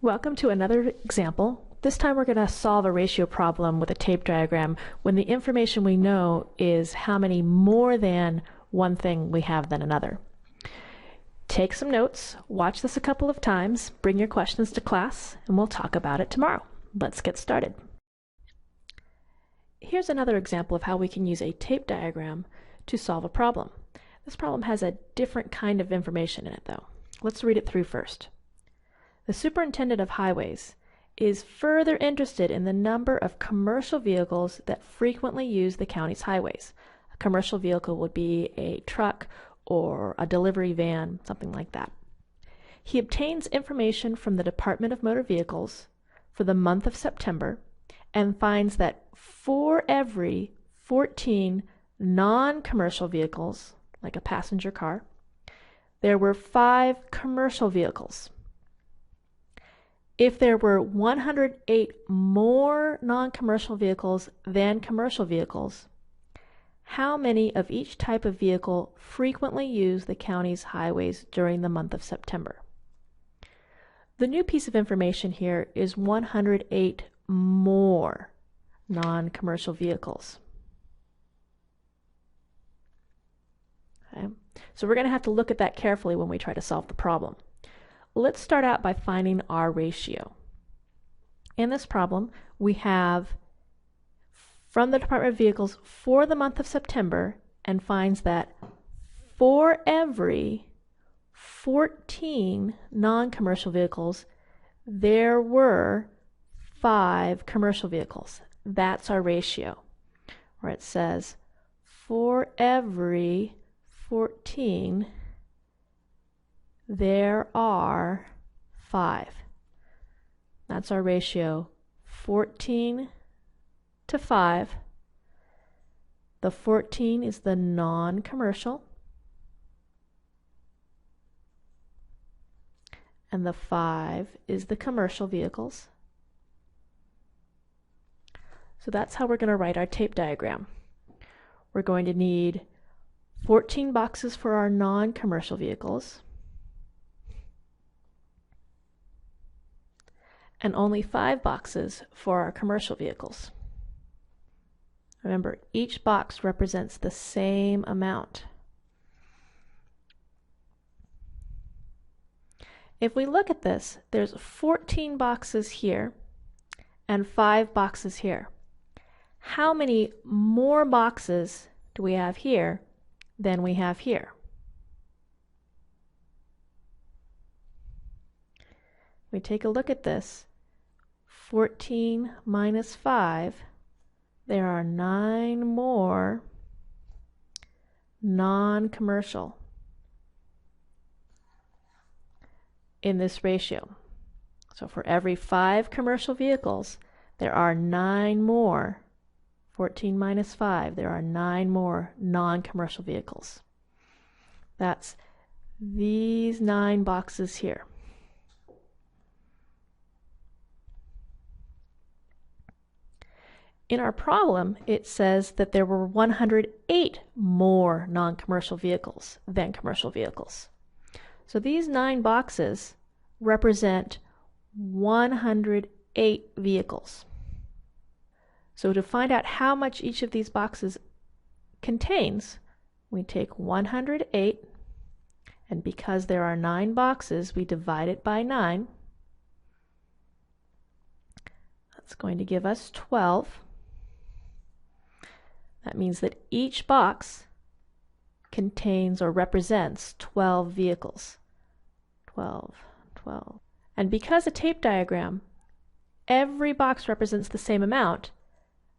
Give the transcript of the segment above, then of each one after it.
Welcome to another example. This time we're going to solve a ratio problem with a tape diagram when the information we know is how many more than one thing we have than another. Take some notes, watch this a couple of times, bring your questions to class, and we'll talk about it tomorrow. Let's get started. Here's another example of how we can use a tape diagram to solve a problem. This problem has a different kind of information in it though. Let's read it through first. The superintendent of highways is further interested in the number of commercial vehicles that frequently use the county's highways. A commercial vehicle would be a truck or a delivery van, something like that. He obtains information from the Department of Motor Vehicles for the month of September and finds that for every 14 non-commercial vehicles, like a passenger car, there were 5 commercial vehicles. If there were 108 more non-commercial vehicles than commercial vehicles, how many of each type of vehicle frequently use the county's highways during the month of September? The new piece of information here is 108 more non-commercial vehicles. Okay. So we're going to have to look at that carefully when we try to solve the problem. Let's start out by finding our ratio. In this problem, we have from the Department of Vehicles for the month of September and finds that for every 14 non-commercial vehicles, there were 5 commercial vehicles. That's our ratio, where it says for every 14 there are 5. That's our ratio, 14 to 5. The 14 is the non-commercial, and the 5 is the commercial vehicles. So that's how we're going to write our tape diagram. We're going to need 14 boxes for our non-commercial vehicles, and only 5 boxes for our commercial vehicles. Remember, each box represents the same amount. If we look at this, there's 14 boxes here and 5 boxes here. How many more boxes do we have here than we have here? We take a look at this. 14 minus 5, there are 9 more non-commercial in this ratio. So for every 5 commercial vehicles, there are 9 more. 14 minus 5, there are 9 more non-commercial vehicles. That's these 9 boxes here. In our problem, it says that there were 108 more non-commercial vehicles than commercial vehicles. So these 9 boxes represent 108 vehicles. So to find out how much each of these boxes contains, we take 108, and because there are 9 boxes, we divide it by 9. That's going to give us 12. That means that each box contains or represents 12 vehicles. 12, 12. And because a tape diagram, every box represents the same amount,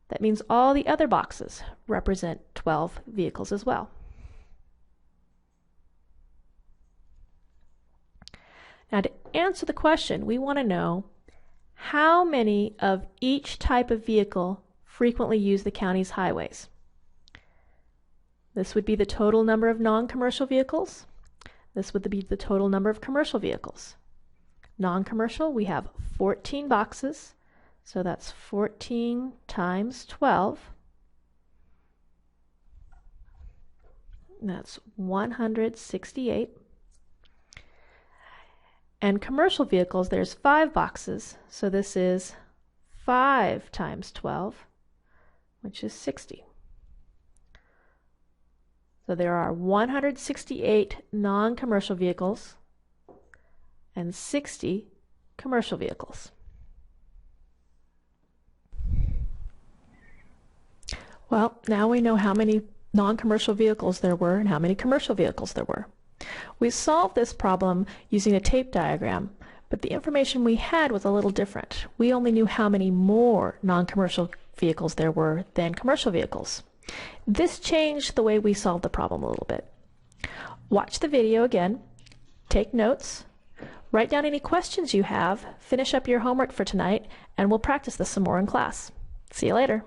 that means all the other boxes represent 12 vehicles as well. Now to answer the question, we want to know how many of each type of vehicle frequently use the county's highways. This would be the total number of non-commercial vehicles. This would be the total number of commercial vehicles. Non-commercial, we have 14 boxes, so that's 14 times 12. That's 168. And commercial vehicles, there's 5 boxes, so this is 5 times 12, which is 60. So there are 168 non-commercial vehicles and 60 commercial vehicles. Well, now we know how many non-commercial vehicles there were and how many commercial vehicles there were. We solved this problem using a tape diagram, but the information we had was a little different. We only knew how many more non-commercial vehicles there were than commercial vehicles. This changed the way we solved the problem a little bit. Watch the video again, take notes, write down any questions you have, finish up your homework for tonight, and we'll practice this some more in class. See you later.